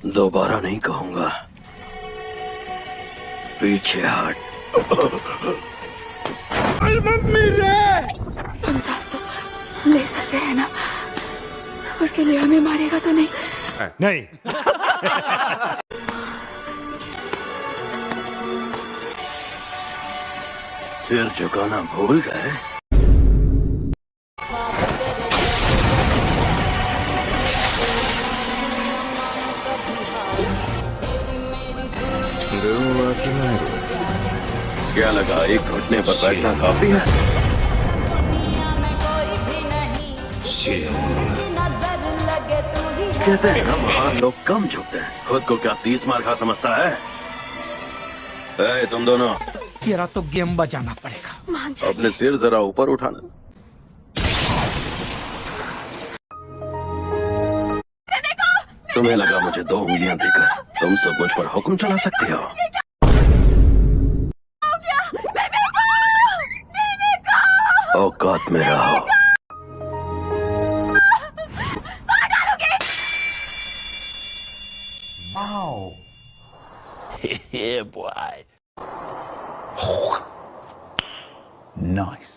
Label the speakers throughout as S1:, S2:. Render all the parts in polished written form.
S1: दोबारा नहीं कहूंगा। पीछे हट।
S2: मम्मी रे।
S3: हम सांस तो ले सकते हैं ना? उसके लिए हमें मारेगा तो नहीं?
S2: नहीं।
S1: सिर झुकाना भूल गए? क्या लगा एक घुटने पर बैठना काफी है? कहते हैं ना महान लोग कम झुकते हैं। खुद को क्या 30 मार खा समझता है? तुम दोनों
S4: तेरा तो गेम बजाना पड़ेगा।
S1: अपने सिर जरा ऊपर उठाना। तुम्हें लगा मुझे 2 उंगलियां देकर तुम सब मुझ पर हुक्म चला सकते हो? औकात में रहो।
S2: Wow.
S1: Yeah, boy.
S2: Nice.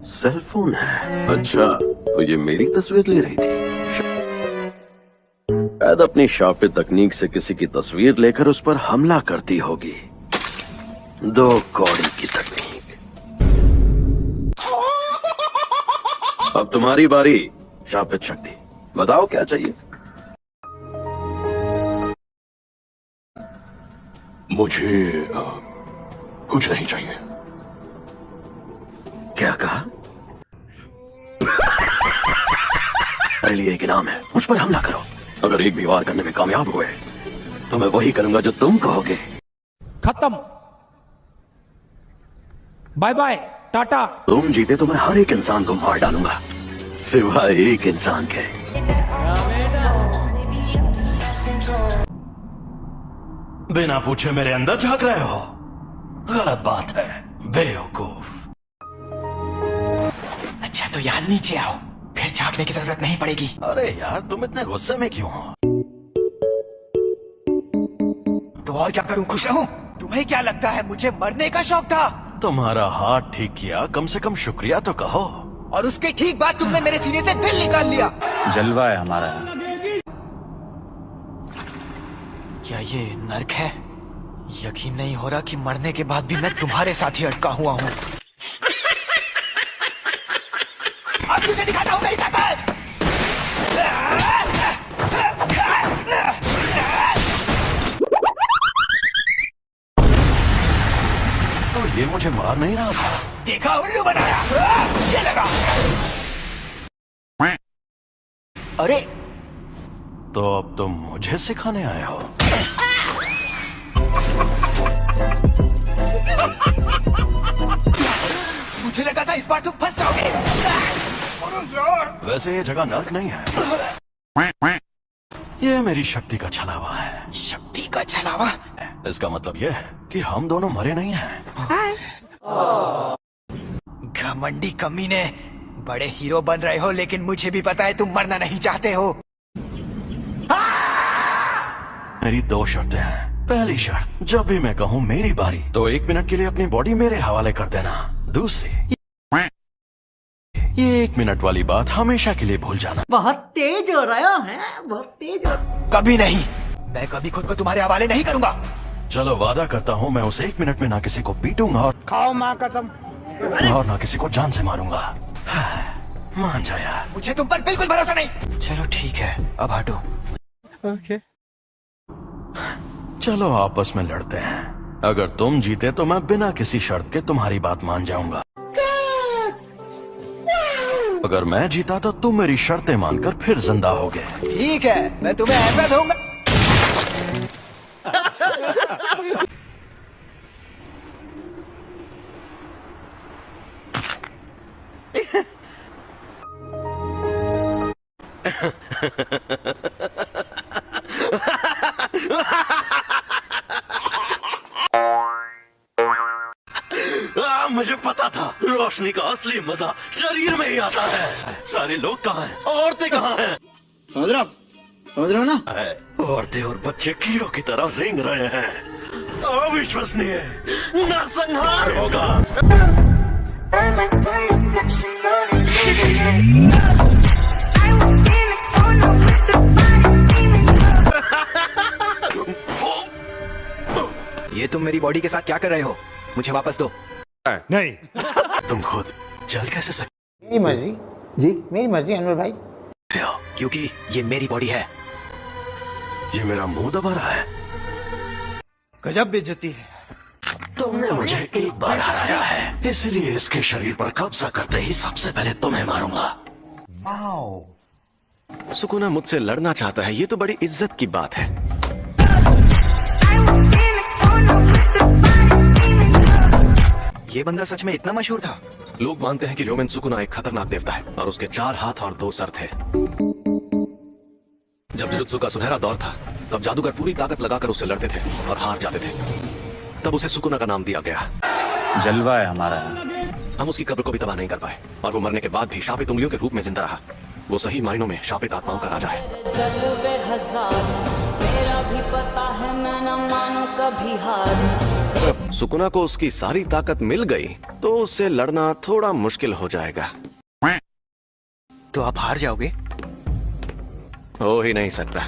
S1: Cell phone है। अच्छा, तो ये मेरी तस्वीर ले रही थी। शायद अपनी शापित तकनीक से किसी की तस्वीर लेकर उस पर हमला करती होगी। 2 कौड़ी की तकनीक। अब तुम्हारी बारी शापित शक्ति। बताओ क्या चाहिए?
S5: मुझे कुछ नहीं चाहिए।
S1: क्या कहा? मेरे लिए एक इनाम है, मुझ पर हमला करो। अगर एक भी वार करने में कामयाब हुए तो मैं वही करूंगा जो तुम कहोगे।
S4: खत्म। Bye bye, tata.
S1: तुम जीते तो मैं हर एक इंसान को मार डालूंगा, सिवाय एक इंसान के।
S5: बिना पूछे मेरे अंदर झांक रहे हो? गलत बात है, बेवकूफ।
S6: अच्छा तो यहाँ नीचे आओ, फिर झांकने की जरूरत नहीं पड़ेगी।
S5: अरे यार, तुम इतने गुस्से में क्यों हो?
S6: तो और क्या करूँ, खुश रहूं? तुम्हें क्या लगता है मुझे मरने का शौक था?
S5: तुम्हारा हाथ ठीक किया, कम से कम शुक्रिया तो कहो।
S6: और उसके ठीक बाद तुमने मेरे सीने से दिल निकाल लिया।
S2: जलवा है हमारा।
S6: क्या ये नर्क है? यकीन नहीं हो रहा कि मरने के बाद भी मैं तुम्हारे साथ ही अटका हुआ हूँ। अब तुझे दिखाता हूँ मेरी ताकत।
S5: तो ये मुझे मार नहीं रहा था।
S6: देखा, उल्लू बनाया। ये लगा। अरे
S5: तो अब तुम मुझे सिखाने आए हो?
S6: मुझे लगा था इस बार तुम फंस जाओगे।
S5: वैसे ये जगह नर्क नहीं है, ये मेरी शक्ति का छलावा है।
S6: शक्ति का छलावा?
S5: इसका मतलब ये है कि हम दोनों मरे नहीं हैं।
S6: घमंडी कमीने, बड़े हीरो बन रहे हो लेकिन मुझे भी पता है तुम मरना नहीं चाहते हो।
S5: मेरी 2 शर्तें हैं। पहली शर्त, जब भी मैं कहूँ मेरी बारी तो 1 मिनट के लिए अपनी बॉडी मेरे हवाले कर देना। दूसरी, ये 1 मिनट वाली बात हमेशा के लिए भूल जाना।
S7: बहुत तेज हो रहा है, बहुत तेज हो।
S6: कभी नहीं, मैं कभी खुद को तुम्हारे हवाले नहीं करूंगा।
S5: चलो वादा करता हूँ मैं उस 1 मिनट में ना किसी को पीटूंगा
S4: खाओ माँ कसम।
S5: और ना किसी को जान से मारूंगा। मान जा यार।
S6: मुझे तुम पर बिल्कुल भरोसा नहीं। चलो ठीक है, अब हटो।
S4: ओके।
S5: चलो आपस में लड़ते हैं। अगर तुम जीते तो मैं बिना किसी शर्त के तुम्हारी बात मान जाऊंगा। अगर मैं जीता तो तुम मेरी शर्तें मानकर फिर जिंदा होगे।
S6: ठीक है, मैं तुम्हें ऐसा दूंगा।
S5: मुझे पता था रोशन रोशनी का असली मजा शरीर में ही आता है। सारे लोग कहाँ हैं? औरतें कहाँ हैं?
S8: समझ रहे हो ना?
S5: औरतें और बच्चे कीड़ों की तरह रेंग रहे हैं। अविश्वसनीय, नरसंहार होगा।
S6: ये तुम मेरी बॉडी के साथ क्या कर रहे हो? मुझे वापस दो।
S2: नहीं।
S5: तुम खुद चल कैसे सकते
S8: मेरी मर्जी जी, मेरी मर्जी अनवर भाई।
S5: हो?
S6: क्योंकि ये मेरी बॉडी है।
S5: ये मेरा मुंह दबा रहा है।
S4: गजब बेइज्जती है।
S5: तुमने मुझे एक बार हराया है, इसलिए इसके शरीर पर कब्जा करते ही सबसे पहले तुम्हें मारूंगा। सुकुना मुझसे लड़ना चाहता है, ये तो बड़ी इज्जत की बात है।
S6: ये बंदा सच में इतना मशहूर था?
S5: लोग मानते हैं कि र्योमेन सुकुना एक खतरनाक देवता है और उसके 4 हाथ और 2 सर थे। जब जुजुत्सु का सुनहरा दौर था, तब जादूगर पूरी ताकत लगाकर उससे लड़ते थे और हार जाते थे। तब उसे सुकुना का नाम दिया गया।
S2: जलवा है हमारा।
S5: हम उसकी कब्र को भी तबाह नहीं कर पाए और वो मरने के बाद भी शापित उंगलियों के रूप में जिंदा रहा। वो सही मायनों में शापित आत्माओं का राजा है।
S9: जलवे हजार, मेरा भी पता है, मैं न मानू कभी हार।
S5: सुकुना को उसकी सारी ताकत मिल गई तो उससे लड़ना थोड़ा मुश्किल हो जाएगा।
S6: तो आप हार जाओगे?
S5: हो ही नहीं सकता।